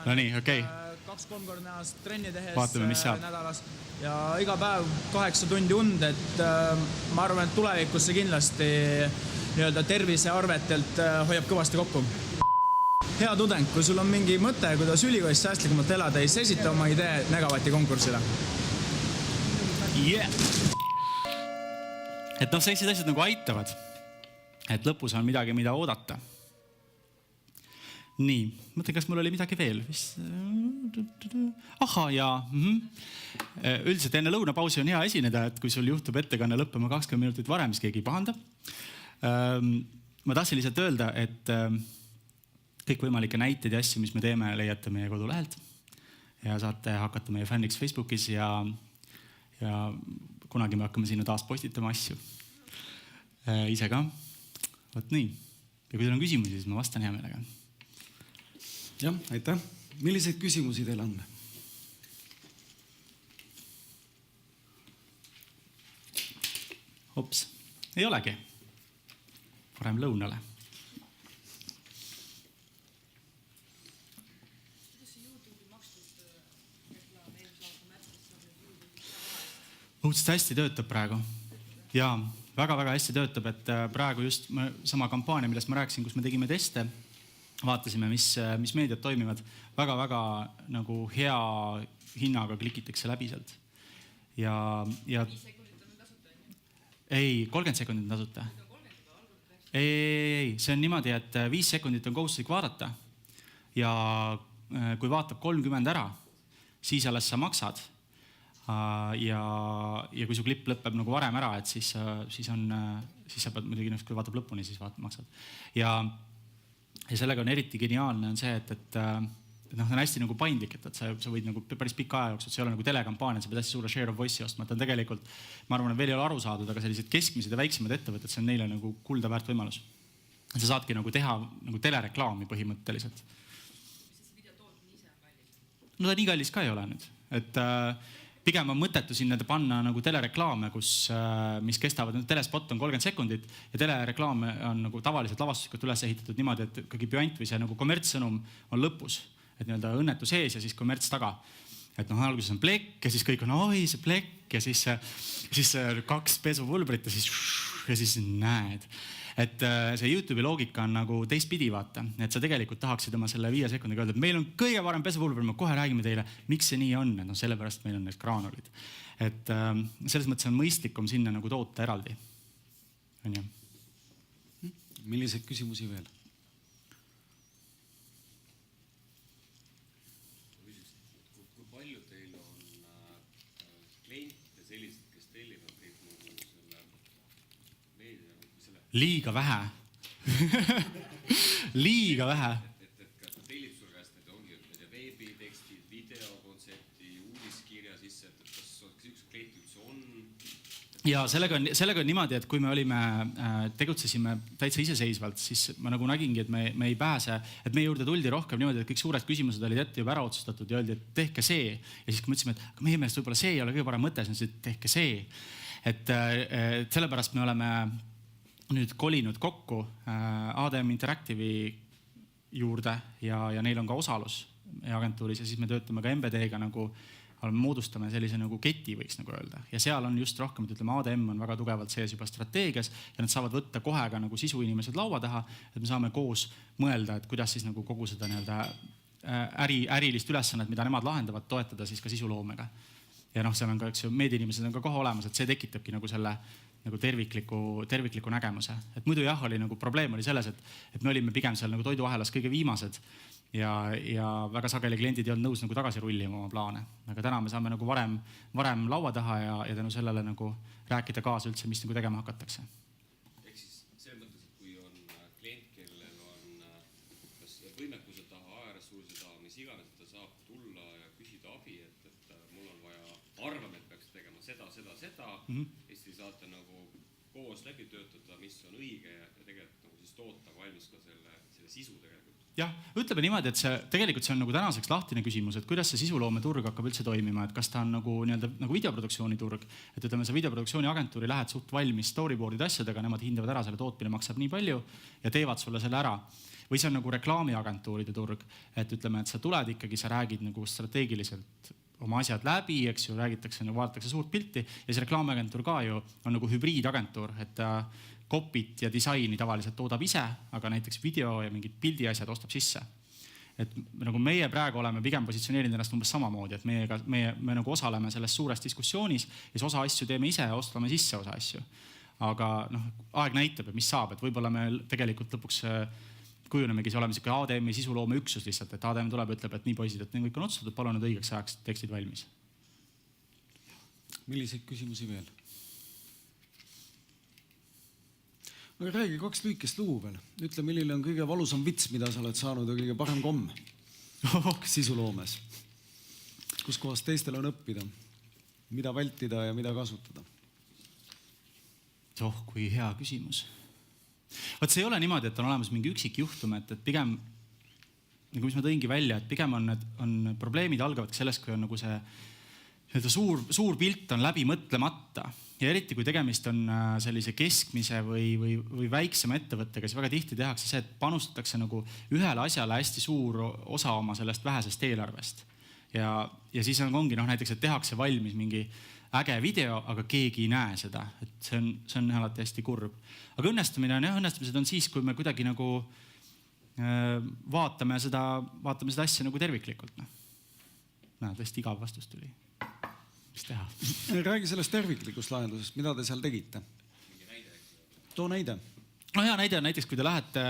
No nii, okei. 2-3 korda nädalas trenni tehes vaatame, mis saab. Nädalas. Ja iga päev 8 tundi und, et ma arvan, et tulevikus see kindlasti nii-öelda tervisearvetelt hoiab kõvasti kokku. Hea tudeng, kui sul on mingi mõte, kuidas ülikoolist säästlikumalt elada, siis esita oma idee Negavati konkursile. Yeah. Et noh, sellised asjad nagu aitavad. Et lõpus on midagi, mida oodata. Nii, mõtlen, kas mul oli midagi veel? Aha, jaa. Üldiselt enne lõunapausi on hea esineda, et kui sul juhtub ettekanne lõppema 20 minutit varem, siis keegi ei pahanda. Ma tahtsin lihtsalt öelda, et kõik võimalikke näiteid ja asju, mis me teeme, leiate meie kodulehelt. Ja saate hakata meie fänniks Facebookis ja kunagi me hakkame sinna taas postitama asju. Ise ka. Võt nii. Ja kui teil on küsimusi, siis ma vastan hea meelega. Jah, aitäh. Milliseid küsimusi teil on? Hops. Ei olegi. Parem lõunale. Õudselt hästi töötab praegu. Jaa, väga-väga hästi töötab, et praegu just sama kampaania, millest ma rääkisin, kus me tegime teste, vaatasime, mis meediad toimivad. Väga-väga nagu hea hinnaga klikitakse läbi sealt. Ja 5 sekundit on tasuta? Ei, 30 sekundit on tasuta. Ei, see on niimoodi, et 5 sekundit on kohustuslik vaadata ja kui vaatab 30 ära, siis alles sa maksad. Ja kui su klipp lõpeb nagu varem ära, et siis sa pead muidugi, kui vaatab lõpuni, siis maksad. Ja sellega on eriti geniaalne on see, et noh, on hästi nagu paindlik, et sa võid nagu päris pika aja jooksul, see ei ole nagu telekampaania, sa pead hästi suure share of voice'i ostma, et on tegelikult, ma arvan, et veel ei ole aru saadud, aga sellised keskmised ja väiksemad ettevõtted, see on neile nagu kulda väärt võimalus. Sa saadki nagu teha nagu telereklaami põhimõtteliselt. No ta nii kallis ka ei ole nüüd, et pigem on mõttetu sinna panna nagu telereklaame, mis kestavad, telespot on 30 sekundit ja telereklaame on nagu tavaliselt lavastuslikult üles ehitatud niimoodi, et kõigi püant või see nagu kommertssõnum on lõpus, et nii-öelda õnnetu sees ja siis kommerts taga. Et noh, alguses on plekk ja siis kõik on, oi see plekk ja siis 2 pesupulbrit ja siis näed. Et see YouTube'i loogika on nagu teistpidi vaata, et sa tegelikult tahaksid oma selle 5 sekundiga öelda, et meil on kõige parem pesupulber, me kohe räägime teile, miks see nii on, et no sellepärast meil on need graanulid. Et selles mõttes on mõistlikum sinna nagu toota eraldi. Milliseid küsimusi veel? Kui palju teil on kliente sellised, kes tellivad teid nagu selle meedia? Liiga vähe. Liiga vähe. Et kas tellib sul käest, et ongi veebitekstid, videokontsepti, uudiskirja sisse, et kas üks klient üldse on? Ja sellega on niimoodi, et kui me tegutsesime täitsa iseseisvalt, siis ma nagu nägingi, et me ei pääse, et meie juurde tuldi rohkem niimoodi, et kõik suured küsimused olid ette juba ära otsustatud ja öeldi, et tehke see. Ja siis kui mõtlesime, et meie meelest võib-olla see ei ole kõige parem mõte, siis tehke see. Et sellepärast me oleme nüüd kolinud kokku ADM Interactive'i juurde ja neil on ka osalus agentuuris ja siis me töötame ka MBD-ga nagu moodustame sellise nagu keti, võiks nagu öelda. Ja seal on just rohkem, et ütleme, ADM on väga tugevalt sees juba strateegias ja nad saavad võtta kohe ka nagu sisuinimesed laua taha, et me saame koos mõelda, et kuidas siis nagu kogu seda ärilist ülesannet, mida nemad lahendavad, toetada siis ka sisuloomega. Ja noh, seal on ka, eks ju, meediainimesed on ka kohe olemas, et see tekitabki nagu selle nagu tervikliku nägemuse. Et muidu jah, oli nagu probleem oli selles, et me olime pigem seal nagu toiduahelas kõige viimased ja väga sageli kliendid ei olnud nõus nagu tagasi rullima oma plaane. Aga täna me saame nagu varem laua taha ja tänu sellele nagu rääkida kaasa üldse, mis nagu tegema hakatakse. Ehk siis seda, Eesti saate nagu koos läbi töötada, mis on õige ja tegelikult nagu siis toota valmis ka selle sisu tegelikult. Jah, ütleme niimoodi, et tegelikult see on nagu tänaseks lahtine küsimus, et kuidas see sisuloome turg hakkab üldse toimima, et kas ta on nagu videoproduktsiooni turg, et ütleme, sa videoproduktsiooni agentuuri lähed suht valmis storyboard'id asjadega, nemad hindavad ära, selle tootmine maksab nii palju ja teevad sulle selle ära. Või see on nagu reklaamiagentuuride turg, et ütleme, et sa tuled ikkagi, sa räägid nagu strateegiliselt oma asjad läbi, eks ju, räägitakse, vaadatakse suurt pilti ja see reklaamiagentuur ka ju on nagu hübriidagentuur, et copy't ja disaini tavaliselt toodab ise, aga näiteks video ja mingid pildi asjad ostab sisse. Et nagu meie praegu oleme pigem positsioneerinud ennast umbes samamoodi, et me nagu osaleme selles suures diskussioonis ja siis osa asju teeme ise ja ostame sisse osa asju. Aga aeg näitab, et mis saab, et võib-olla me tegelikult lõpuks kujunemegi, oleme siuke ADM-i sisuloome üksus lihtsalt, et ADM tuleb ja ütleb, et nii poisid, et nii kõik on otsustatud, palun nüüd õigeks ajaks tekstid valmis. Milliseid küsimusi veel? Aga räägi 2 lühikest lugu veel. Ütle, milline on kõige valusam vits, mida sa oled saanud ja kõige parem komm sisuloomes. Kus kohas teistel on õppida, mida vältida ja mida kasutada? Kui hea küsimus. Vaat see ei ole niimoodi, et on olemas mingi üksik juhtum, et pigem, nagu mis ma tõingi välja, et pigem on probleemid algavad sellest, kui on nagu see suur pilt on läbi mõtlemata. Ja eriti, kui tegemist on sellise keskmise või väiksema ettevõttega, siis väga tihti tehakse see, et panustatakse nagu ühele asjale hästi suur osa oma sellest vähesest eelarvest. Ja siis ongi näiteks, et tehakse valmis mingi äge video, aga keegi ei näe seda. Et see on alati hästi kurb. Aga õnnestumised on siis, kui me kuidagi nagu vaatame seda asja nagu terviklikult. Tõesti igav vastus tuli. Mis teha? Räägi sellest terviklikust lahendusest, mida te seal tegite? Too näide. Hea näide on näiteks, kui te lähete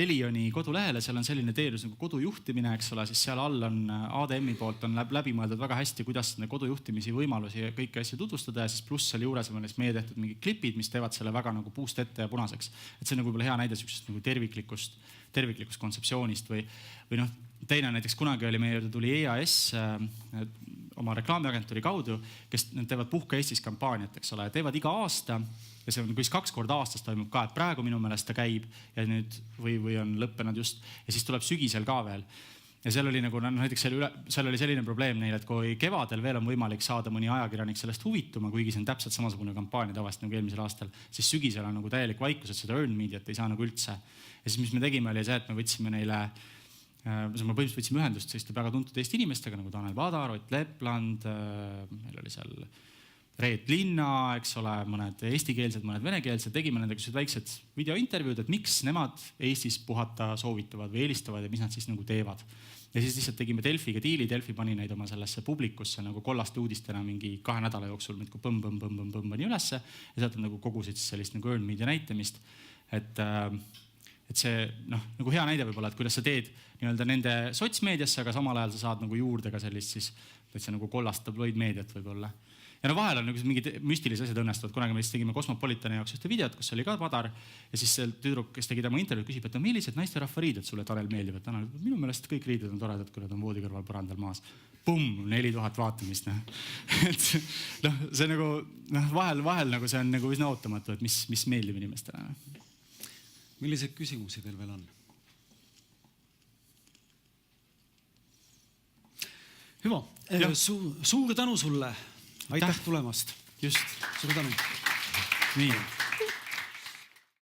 Elioni kodulehele, seal on selline teenus nagu kodujuhtimine, eks ole, siis seal all on ADM-i poolt on läbi mõeldud väga hästi, kuidas kodujuhtimisi võimalusi ja kõiki asju tutvustada ja siis pluss seal juures on meie tehtud mingid klipid, mis teevad selle väga nagu puust ette ja punaseks. Et see on võib-olla hea näide nagu terviklikust kontseptsioonist või teine näiteks kunagi oli meie juurde tuli EAS oma reklaamiagentuuri kaudu, kes teevad Puhka Eestis kampaaniat, eks ole, teevad iga aasta ja see on 2 korda aastas toimub ka, et praegu minu meelest ta käib ja nüüd või on lõppenud just ja siis tuleb sügisel ka veel. Ja seal oli nagu näiteks seal oli selline probleem neil, et kui kevadel veel on võimalik saada mõni ajakirjanik sellest huvituma, kuigi see on täpselt samasugune kampaania tavaliselt nagu eelmisel aastal, siis sügisel on nagu täielik vaikus, et seda earned mediat ei saa nagu üldse. Ja siis mis me tegime oli see, et me võtsime neile põhimõtteliselt võtsime ühendust selliste väga tuntud Eesti inimestega nagu Tanel Padar, Ott Lepland, meil oli seal Reet Linna, eks ole, mõned eestikeelsed, mõned venekeelsed, tegime nendega väiksed videointervjuud, et miks nemad Eestis puhata soovitavad või eelistavad ja mis nad siis nagu teevad. Ja siis lihtsalt tegime Delfiga diili, Delfi pani neid oma sellesse publikusse nagu kollaste uudistena mingi 2 nädala jooksul midku põmm ülesse ja sealt on nagu kogusid sellist nagu earned media näitamist, et see nagu hea näide võib-olla, et kuidas sa teed nende sotsmeediasse, aga samal ajal sa saad nagu juurde ka sellist siis nagu kollast tabloidmeediat võib-olla. Ja vahel on nagu mingid müstilised asjad õnnestuvad. Kunagi me tegime Cosmopolitani jaoks ühte videot, kus oli ka Padar ja siis see tüdruk, kes tegi tema intervjuud, küsib, et millised naiste rahvariided sulle, Tanel, meeldivad. Tanel, minu meelest kõik riided on toredad, kui nad on voodi kõrval põrandal maas. Pumm, 4000 vaatamist. See nagu vahel nagu see on nagu üsna ootamatu, et mis meeldib inimestele. Milliseid küsimusi teil veel on? Hüva, suur tänu sulle. Aitäh tulemast. Just. Suur tänu. Nii.